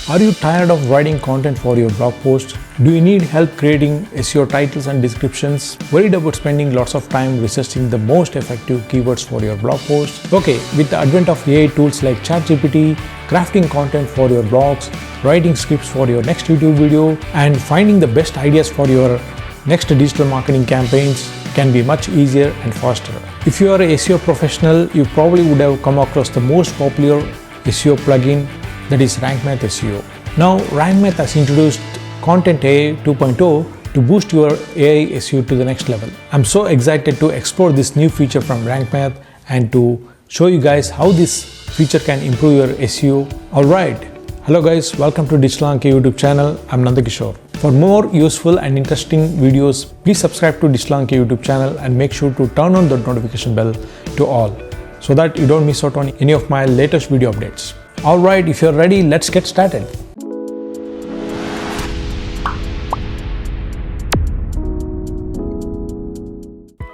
Are you tired of writing content for your blog post? Do you need help creating SEO titles and descriptions? Worried about spending lots of time researching the most effective keywords for your blog post? Okay, with the advent of AI tools like ChatGPT, crafting content for your blogs, writing scripts for your next YouTube video, and finding the best ideas for your next digital marketing campaigns can be much easier and faster. If you are a SEO professional, you probably would have come across the most popular SEO plugin, that is RankMath SEO. Now, RankMath has introduced Content AI 2.0 to boost your AI SEO to the next level. I'm so excited to explore this new feature from RankMath and to show you guys how this feature can improve your SEO. Alright, hello guys, welcome to digitalrnk YouTube channel. I'm Nandakishore. For more useful and interesting videos, please subscribe to digitalrnk YouTube channel and make sure to turn on the notification bell to all so that you don't miss out on any of my latest video updates. Alright, if you're ready, let's get started.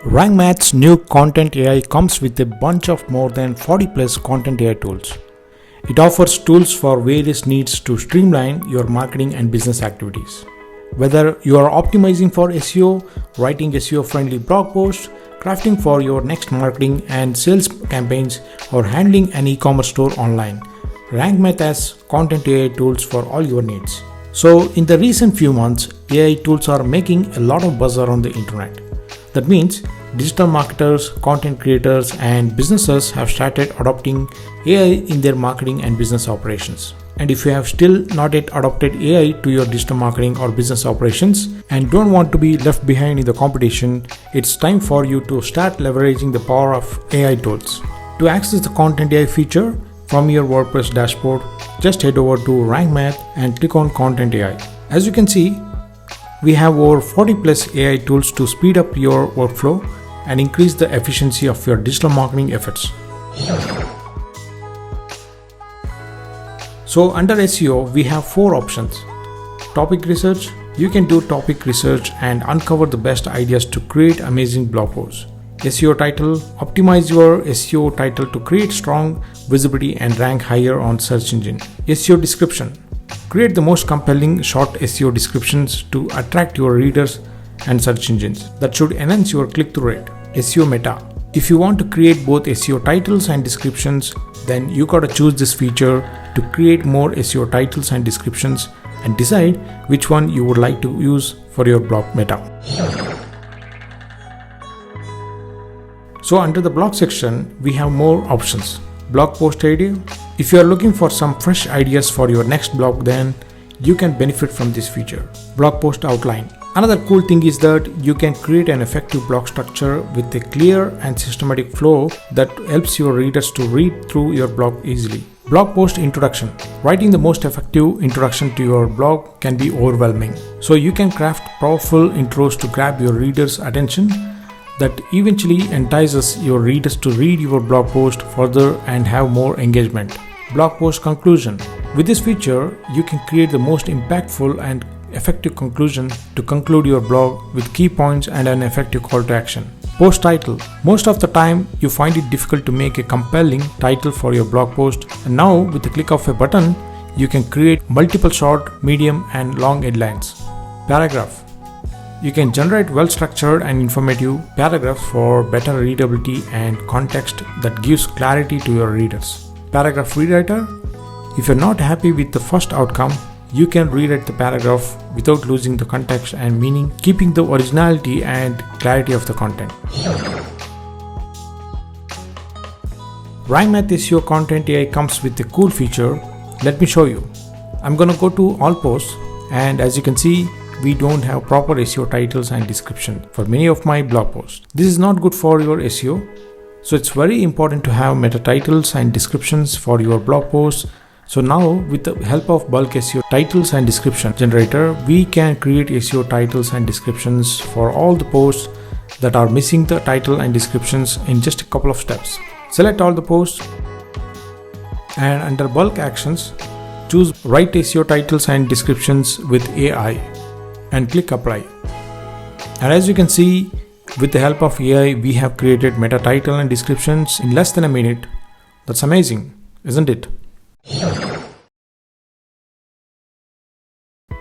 RankMath's new Content AI comes with a bunch of more than 40 plus Content AI tools. It offers tools for various needs to streamline your marketing and business activities. Whether you are optimizing for SEO, writing SEO-friendly blog posts, crafting for your next marketing and sales campaigns, or handling an e-commerce store online, RankMath has Content AI tools for all your needs. So, in the recent few months, AI tools are making a lot of buzz around the internet. That means digital marketers, content creators, and businesses have started adopting AI in their marketing and business operations. And if you have still not yet adopted AI to your digital marketing or business operations and don't want to be left behind in the competition, it's time for you to start leveraging the power of AI tools. To access the Content AI feature from your WordPress dashboard, just head over to RankMath and click on Content AI. As you can see, we have over 40 plus AI tools to speed up your workflow and increase the efficiency of your digital marketing efforts. So under SEO, we have 4 options. Topic research. You can do topic research and uncover the best ideas to create amazing blog posts. SEO title. Optimize your SEO title to create strong visibility and rank higher on search engine. SEO description. Create the most compelling short SEO descriptions to attract your readers and search engines. That should enhance your click-through rate. SEO meta. If you want to create both SEO titles and descriptions, then you gotta choose this feature to create more SEO titles and descriptions and decide which one you would like to use for your blog meta. So under the blog section, we have more options. Blog post idea. If you are looking for some fresh ideas for your next blog, then you can benefit from this feature. Blog post outline. Another cool thing is that you can create an effective blog structure with a clear and systematic flow that helps your readers to read through your blog easily. Blog post introduction. Writing the most effective introduction to your blog can be overwhelming. So you can craft powerful intros to grab your readers' attention that eventually entices your readers to read your blog post further and have more engagement. Blog post conclusion. With this feature, you can create the most impactful and effective conclusion to conclude your blog with key points and an effective call to action. Post title. Most of the time, you find it difficult to make a compelling title for your blog post, and now with the click of a button, you can create multiple short, medium, and long headlines. Paragraph. You can generate well-structured and informative paragraphs for better readability and context that gives clarity to your readers. Paragraph rewriter. If you're not happy with the first outcome, you can rewrite the paragraph without losing the context and meaning, keeping the originality and clarity of the content. RankMath SEO Content AI comes with a cool feature. Let me show you. I'm gonna go to all posts, and as you can see, we don't have proper SEO titles and description for many of my blog posts. This is not good for your SEO. So it's very important to have meta titles and descriptions for your blog posts. So now with the help of bulk SEO titles and description generator, we can create SEO titles and descriptions for all the posts that are missing the title and descriptions in just a couple of steps. Select all the posts and under bulk actions, choose write SEO titles and descriptions with AI and click apply. And as you can see, with the help of AI, we have created meta title and descriptions in less than a minute. That's amazing, isn't it?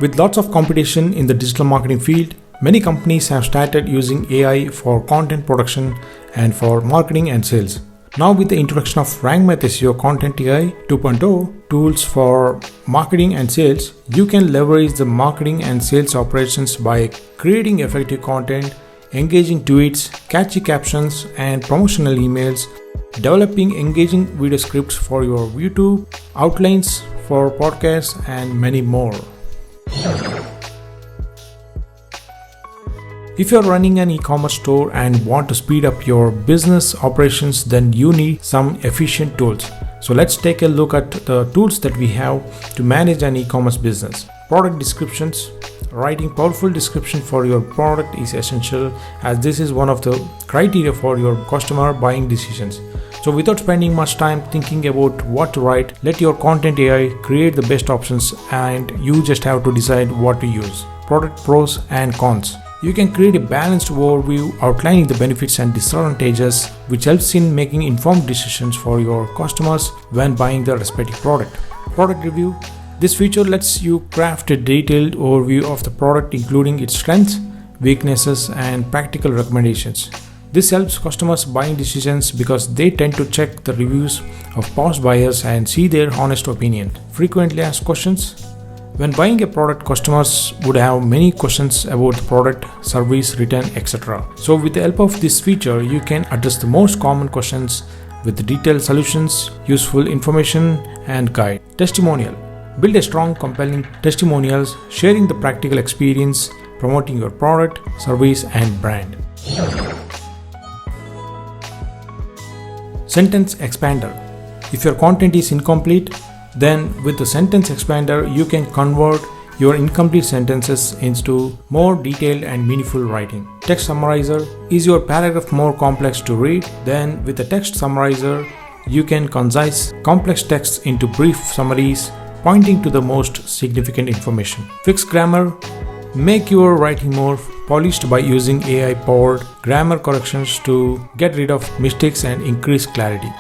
With lots of competition in the digital marketing field, many companies have started using AI for content production and for marketing and sales. Now with the introduction of RankMath SEO Content AI 2.0 tools for marketing and sales, you can leverage the marketing and sales operations by creating effective content, engaging tweets, catchy captions and promotional emails, developing engaging video scripts for your YouTube, outlines for podcasts and many more. If you're running an e-commerce store and want to speed up your business operations, then you need some efficient tools. So let's take a look at the tools that we have to manage an e-commerce business. Product descriptions. Writing powerful description for your product is essential, as this is one of the criteria for your customer buying decisions. So without spending much time thinking about what to write, let your content AI create the best options and you just have to decide what to use. Product pros and cons. You can create a balanced overview outlining the benefits and disadvantages, which helps in making informed decisions for your customers when buying the respective product. Product review. This feature lets you craft a detailed overview of the product, including its strengths, weaknesses, and practical recommendations. This helps customers buying decisions because they tend to check the reviews of past buyers and see their honest opinion. Frequently asked questions. When buying a product, customers would have many questions about the product, service, return, etc. So with the help of this feature, you can address the most common questions with detailed solutions, useful information, and guide. Testimonial. Build a strong, compelling testimonials, sharing the practical experience, promoting your product, service, and brand. Sentence expander. If your content is incomplete, then with the sentence expander, you can convert your incomplete sentences into more detailed and meaningful writing. Text summarizer. Is your paragraph more complex to read? Then with the text summarizer, you can concise complex text into brief summaries, pointing to the most significant information. Fix grammar. Make your writing more polished by using AI-powered grammar corrections to get rid of mistakes and increase clarity.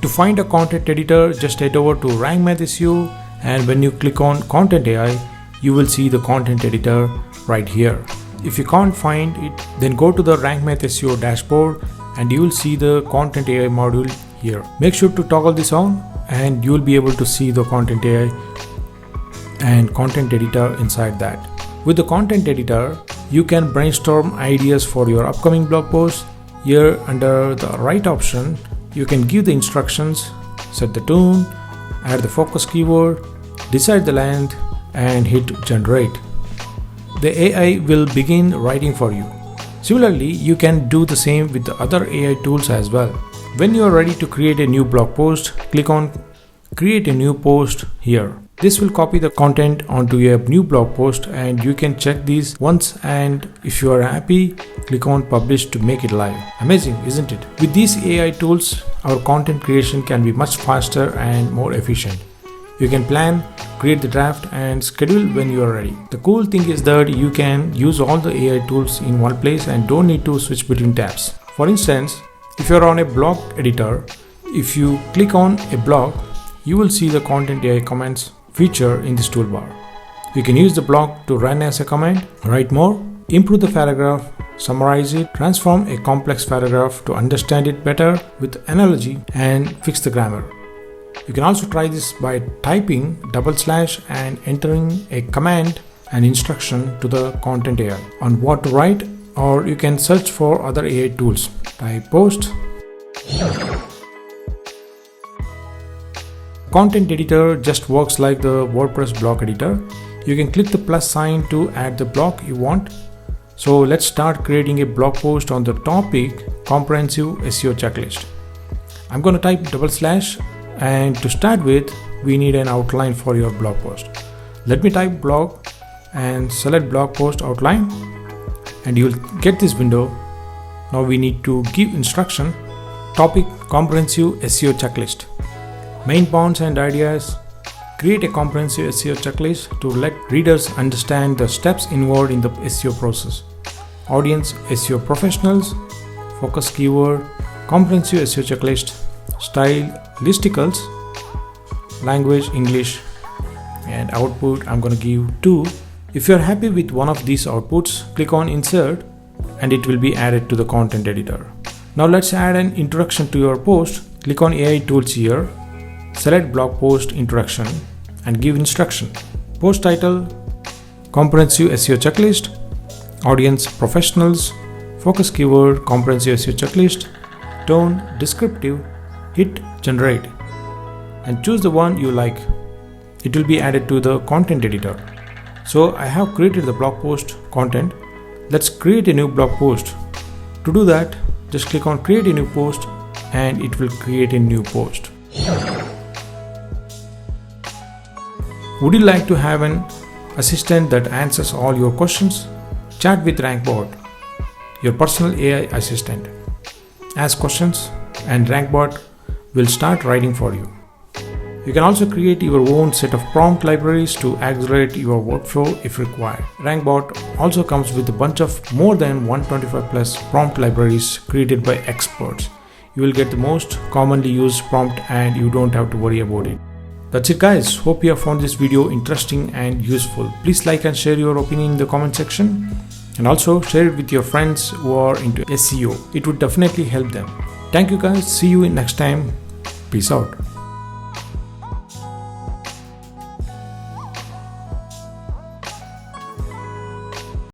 To find a content editor, just head over to RankMath SEO, and when you click on Content AI, you will see the content editor right here. If you can't find it, then go to the RankMath SEO dashboard and you will see the Content AI module here. Make sure to toggle this on and you will be able to see the Content AI and content editor inside that. With the content editor, you can brainstorm ideas for your upcoming blog post. Here under the right option, you can give the instructions, set the tone, add the focus keyword, decide the length, and hit generate. The AI will begin writing for you. Similarly, you can do the same with the other AI tools as well. When you are ready to create a new blog post, click on Create a New Post here. This will copy the content onto a new blog post and you can check these once, and if you are happy, click on Publish to make it live. Amazing, isn't it? With these AI tools, our content creation can be much faster and more efficient. You can plan, create the draft, and schedule when you are ready. The cool thing is that you can use all the AI tools in one place and don't need to switch between tabs. For instance, if you are on a blog editor, if you click on a blog, you will see the Content AI comments feature in this toolbar. You can use the blog to run as a comment, write more, improve the paragraph, summarize it, transform a complex paragraph to understand it better with analogy, and fix the grammar. You can also try this by typing / and entering a command and instruction to the Content AI on what to write, or you can search for other AI tools. Type post. Content editor just works like the WordPress blog editor. You can click the plus sign to add the block you want. So let's start creating a blog post on the topic Comprehensive SEO Checklist. I'm going to type / and to start with, we need an outline for your blog post. Let me type blog and select blog post outline, and you will get this window. Now we need to give instruction, topic Comprehensive SEO Checklist. Main points and ideas. Create a comprehensive SEO checklist to let readers understand the steps involved in the SEO process. Audience: SEO professionals. Focus keyword: comprehensive SEO checklist. Style: listicles. language English, and output I'm going to give 2. If you're happy with one of these outputs, click on insert and it will be added to the content editor. Now let's add an introduction to your post. Click on AI tools here, select blog post introduction and give instruction. Post title, comprehensive SEO checklist, audience professionals, focus keyword, comprehensive SEO checklist, tone descriptive, hit generate and choose the one you like. It will be added to the content editor. So I have created the blog post content. Let's create a new blog post. To do that, just click on create a new post and it will create a new post. Would you like to have an assistant that answers all your questions? Chat with Rankbot, your personal AI assistant. Ask questions and Rankbot will start writing for you. You can also create your own set of prompt libraries to accelerate your workflow if required. Rankbot also comes with a bunch of more than 125 plus prompt libraries created by experts. You will get the most commonly used prompt and you don't have to worry about it. That's it guys. Hope you have found this video interesting and useful. Please like and share your opinion in the comment section. And also share it with your friends who are into SEO. It would definitely help them. Thank you guys. See you next time. Peace out.